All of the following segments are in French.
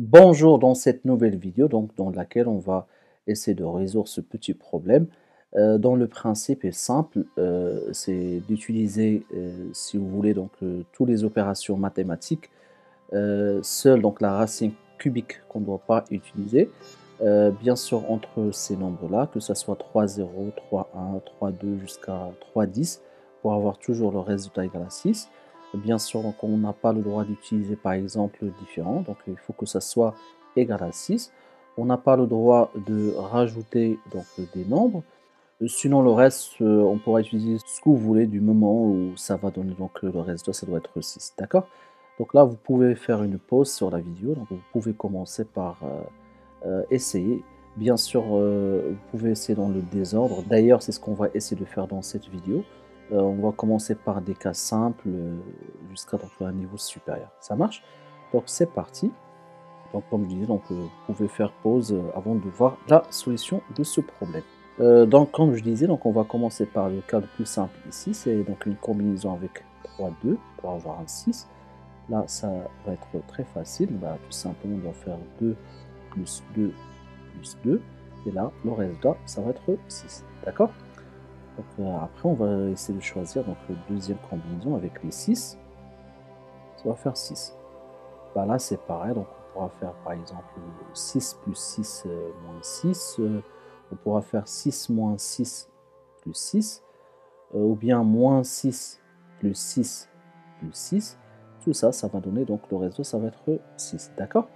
Bonjour, dans cette nouvelle vidéo, donc dans laquelle on va essayer de résoudre ce petit problème. Dont le principe est simple, c'est d'utiliser, si vous voulez, donc toutes les opérations mathématiques, seule donc la racine cubique qu'on ne doit pas utiliser. Bien sûr, entre ces nombres-là, que ce soit 3 0, 3 1, 3 2 jusqu'à 3 10, pour avoir toujours le résultat égal à 6. Bien sûr, donc on n'a pas le droit d'utiliser par exemple différent, donc il faut que ça soit égal à 6. On n'a pas le droit de rajouter donc des nombres. Sinon, le reste, on pourra utiliser ce que vous voulez du moment où ça va donner donc le résultat, ça doit être 6, d'accord? Donc là, vous pouvez faire une pause sur la vidéo, donc vous pouvez commencer par essayer. Bien sûr, vous pouvez essayer dans le désordre. D'ailleurs, c'est ce qu'on va essayer de faire dans cette vidéo. On va commencer par des cas simples jusqu'à donc un niveau supérieur. Ça marche? Donc c'est parti. Donc comme je disais, donc, vous pouvez faire pause avant de voir la solution de ce problème. Donc comme je disais, donc on va commencer par le cas le plus simple ici, c'est donc une combinaison avec 3 2 pour avoir un 6. Là, ça va être très facile, bah, tout simplement on va faire 2 plus 2 plus 2, et là, le résultat, ça va être 6, d'accord? Donc après, on va essayer de choisir donc la deuxième combinaison avec les 6, ça va faire 6. Bah là, c'est pareil, donc on pourra faire par exemple 6 plus 6 moins 6, on pourra faire 6 moins 6 plus 6, ou bien moins 6 plus 6 plus 6. Tout ça, ça va donner donc le résultat, ça va être 6, d'accord?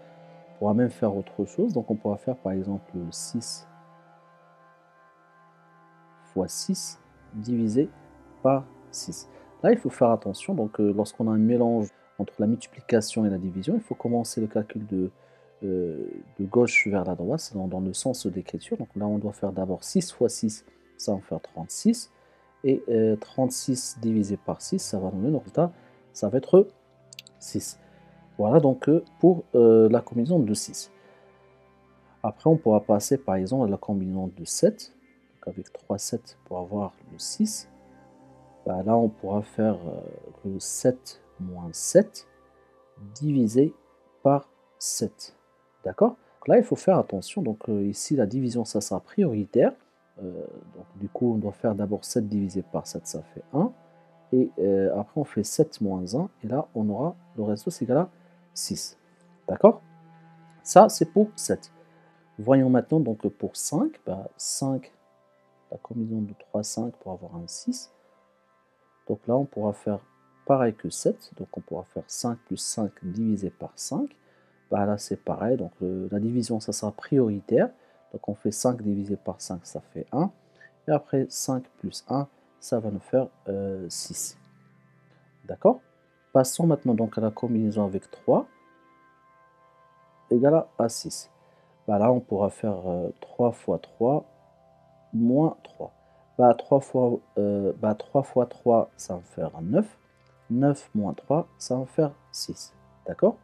On pourra même faire autre chose, donc on pourra faire par exemple 6 fois 6 divisé par 6. Là, il faut faire attention, donc lorsqu'on a un mélange entre la multiplication et la division, il faut commencer le calcul de gauche vers la droite, c'est dans le sens d'écriture. Donc là, on doit faire d'abord 6 fois 6, ça va faire 36. Et 36 divisé par 6, ça va donner le résultat, ça va être 6. Voilà donc pour la combinaison de 6. Après, on pourra passer par exemple à la combinaison de 7. Donc avec 3 7 pour avoir le 6. Bah, là, on pourra faire que 7 moins 7 divisé par 7. D'accord? Donc là, il faut faire attention. Donc ici, la division, ça sera prioritaire. Euh, donc du coup, on doit faire d'abord 7 divisé par 7, ça fait 1. Et après, on fait 7 moins 1. Et là, on aura le résultat, c'est égal à 6. D'accord? Ça, c'est pour 7. Voyons maintenant donc pour 5. Bah, 5, la combinaison de 3, 5 pour avoir un 6. Donc là, on pourra faire pareil que 7. Donc on pourra faire 5 plus 5 divisé par 5. Bah là, c'est pareil. Donc la division, ça sera prioritaire. Donc on fait 5 divisé par 5, ça fait 1. Et après, 5 plus 1, ça va nous faire 6. D'accord? Passons maintenant donc à la combinaison avec 3 égale à 6. Bah là, on pourra faire 3 fois 3 moins 3. Bah, 3 fois 3, ça va faire 9. 9 moins 3, ça va faire 6. D'accord?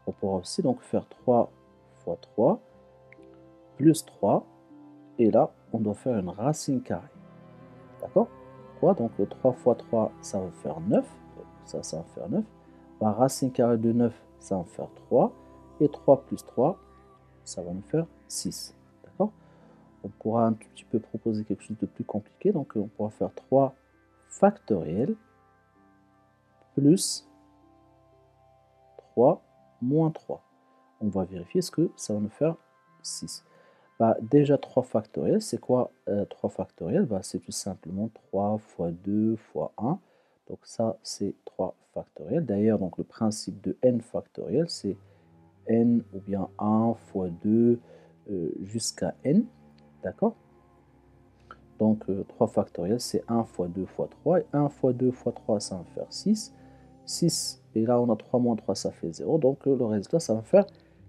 On pourra aussi donc faire 3 fois 3 plus 3. Et là, on doit faire une racine carrée. D'accord? 3, donc 3 fois 3, ça va faire 9. Ça va faire 9. Bah, racine carrée de 9, ça va faire 3. Et 3 plus 3, ça va nous faire 6. D'accord? On pourra un tout petit peu proposer quelque chose de plus compliqué. Donc, on pourra faire 3 factoriel plus 3 moins 3. On va vérifier ce que ça va nous faire 6. Bah, déjà, 3 factoriel, c'est quoi 3 factoriel? Bah, c'est tout simplement 3 fois 2 fois 1. Donc ça, c'est 3 factoriel. D'ailleurs, donc le principe de n factoriel, c'est n ou bien 1 fois 2 jusqu'à n. D'accord? Donc 3 factoriel, c'est 1 fois 2 fois 3. Et 1 fois 2 fois 3, ça va faire 6. 6, et là on a 3 moins 3, ça fait 0. Donc le résultat, ça va faire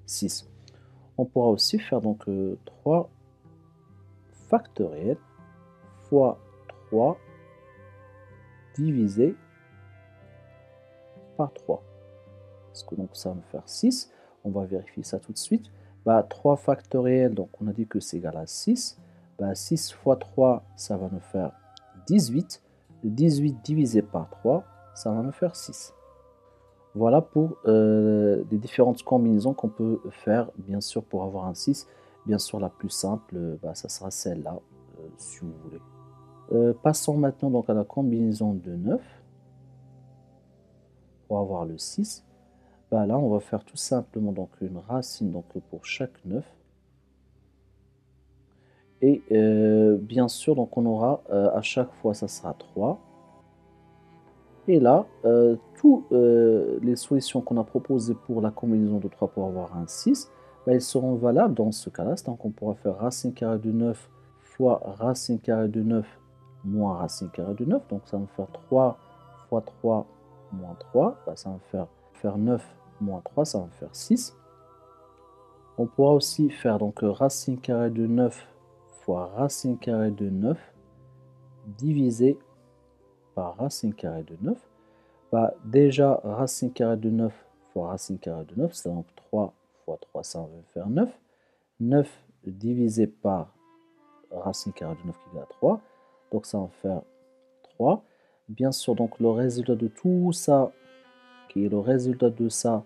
6. On pourra aussi faire donc 3 factoriel fois 3 divisé par 3. Parce que donc ça va me faire 6. On va vérifier ça tout de suite. Bah, 3 factoriel, donc on a dit que c'est égal à 6. Bah, 6 fois 3, ça va nous faire 18. 18 divisé par 3, ça va nous faire 6. Voilà pour les différentes combinaisons qu'on peut faire, bien sûr, pour avoir un 6. Bien sûr, la plus simple, bah, ça sera celle-là, si vous voulez. Passons maintenant donc à la combinaison de 9 pour avoir le 6. Bah, là, on va faire tout simplement donc une racine donc, pour chaque 9. Et bien sûr, donc on aura à chaque fois, ça sera 3. Et là, toutes les solutions qu'on a proposées pour la combinaison de 3 pour avoir un 6, bah, elles seront valables dans ce cas-là. Donc on pourra faire racine carrée de 9 fois racine carrée de 9 moins racine carrée de 9. Donc ça va me faire 3 fois 3 moins 3. Bah, ça va me faire 9 moins 3, ça va me faire 6. On pourra aussi faire donc racine carrée de 9 fois racine carrée de 9 divisé par racine carrée de 9. Bah, déjà, racine carrée de 9 fois racine carrée de 9, c'est donc 3 fois 3, ça va faire 9. 9 divisé par racine carrée de 9 qui est à 3, donc ça va faire 3. Bien sûr, donc le résultat de tout ça, qui est le résultat de ça,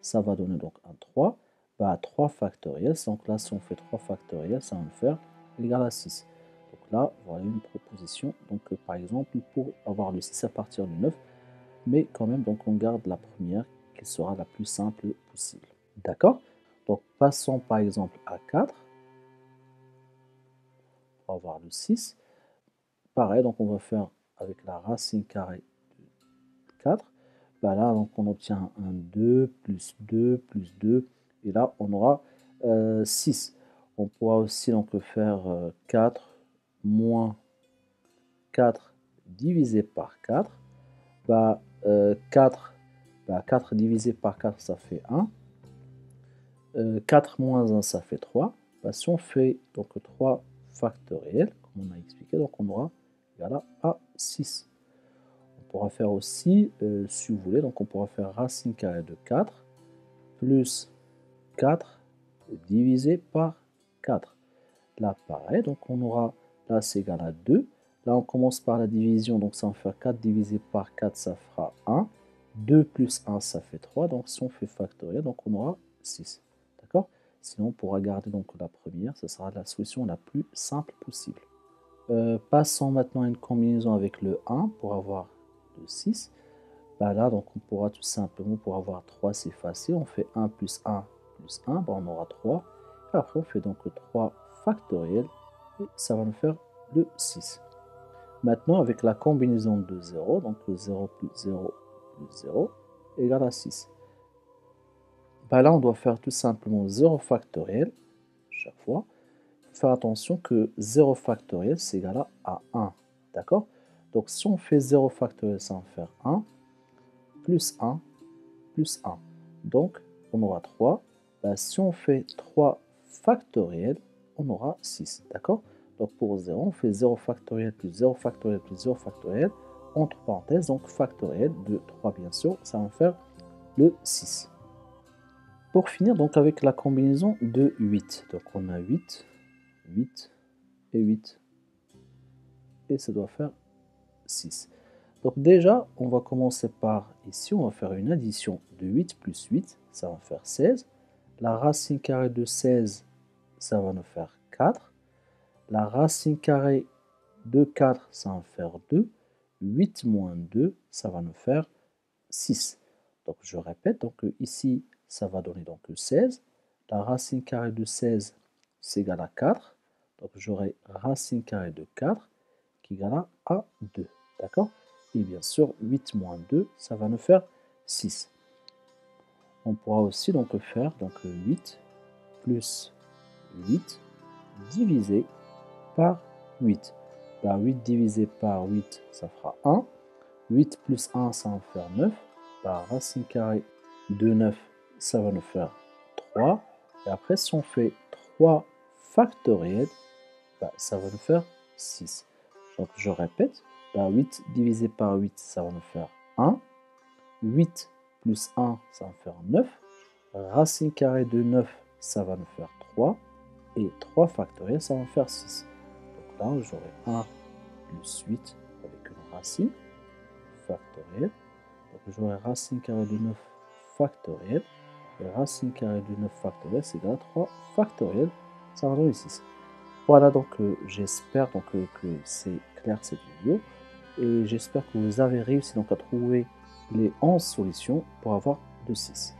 ça va donner donc un 3. Bah, 3 factoriel, donc là, si on fait 3 factoriel, ça va me faire égal à 6. Donc là, voilà une proposition. Donc, par exemple, pour avoir le 6 à partir du 9, mais quand même, donc on garde la première qui sera la plus simple possible. D'accord? Donc passons par exemple à 4 pour avoir le 6. Pareil, donc on va faire avec la racine carrée de 4. Bah là, donc on obtient un 2 plus 2 plus 2. Et là, on aura 6. On pourra aussi donc faire 4 moins 4 divisé par 4. Bah, 4, bah, 4 divisé par 4, ça fait 1. 4 moins 1, ça fait 3. Bah, si on fait donc 3 factoriel, comme on a expliqué, donc on aura égal à 6. On pourra faire aussi, si vous voulez, donc on pourra faire racine carrée de 4 plus 4 divisé par 4. Là, pareil, donc on aura, là c'est égal à 2. Là, on commence par la division, donc ça va faire 4 divisé par 4, ça fera 1. 2 plus 1, ça fait 3. Donc si on fait factoriel, donc on aura 6. D'accord? Sinon, on pourra garder donc la première, ce sera la solution la plus simple possible. Passons maintenant à une combinaison avec le 1 pour avoir le 6. Bah là, donc on pourra tout simplement, pour avoir 3, c'est facile. On fait 1 plus 1 plus 1, bah on aura 3. Et après, on fait donc 3 factoriel et ça va nous faire le 6. Maintenant, avec la combinaison de 0, donc 0 plus 0 plus 0 égale à 6. Bah là, on doit faire tout simplement 0 factoriel chaque fois. Il faut faire attention que 0 factoriel, c'est égal à 1. D'accord? Donc, si on fait 0 factoriel, ça va faire 1, plus 1, plus 1. Donc, on aura 3. Bah, si on fait 3 factoriel, on aura 6. D'accord? Donc, pour 0, on fait 0 factoriel plus 0 factoriel plus 0 factoriel. Entre parenthèses, donc factoriel de 3, bien sûr, ça va faire le 6. Pour finir, donc avec la combinaison de 8. Donc, on a 8, 8 et 8. Et ça doit faire 6. Donc déjà, on va commencer par ici, on va faire une addition de 8 plus 8, ça va faire 16. La racine carrée de 16, ça va nous faire 4. La racine carrée de 4, ça va nous faire 2. 8 moins 2, ça va nous faire 6. Donc je répète, donc ici, ça va donner donc 16. La racine carrée de 16, c'est égal à 4. Donc j'aurai racine carrée de 4 qui est égal à 2. D'accord? Et bien sûr, 8 moins 2, ça va nous faire 6. On pourra aussi donc faire donc 8 plus 8 divisé par 8. Bah, 8 divisé par 8, ça fera 1. 8 plus 1, ça va faire 9. Bah, racine carrée de 9, ça va nous faire 3. Et après, si on fait 3 factoriel, bah, ça va nous faire 6. Donc je répète, bah, 8 divisé par 8, ça va nous faire 1. 8 plus 1, ça va faire 9. Racine carrée de 9, ça va nous faire 3. Et 3 factoriel, ça va nous faire 6. Donc là, j'aurai 1 plus 8 avec une racine factorielle. Donc j'aurai racine carrée de 9 factoriel. Et racine carrée de 9 factoriel, c'est égal à 3 factoriel. Ça va donner 6. Voilà, donc j'espère donc, que c'est clair cette vidéo. Et j'espère que vous avez réussi donc à trouver les 11 solutions pour avoir de 6.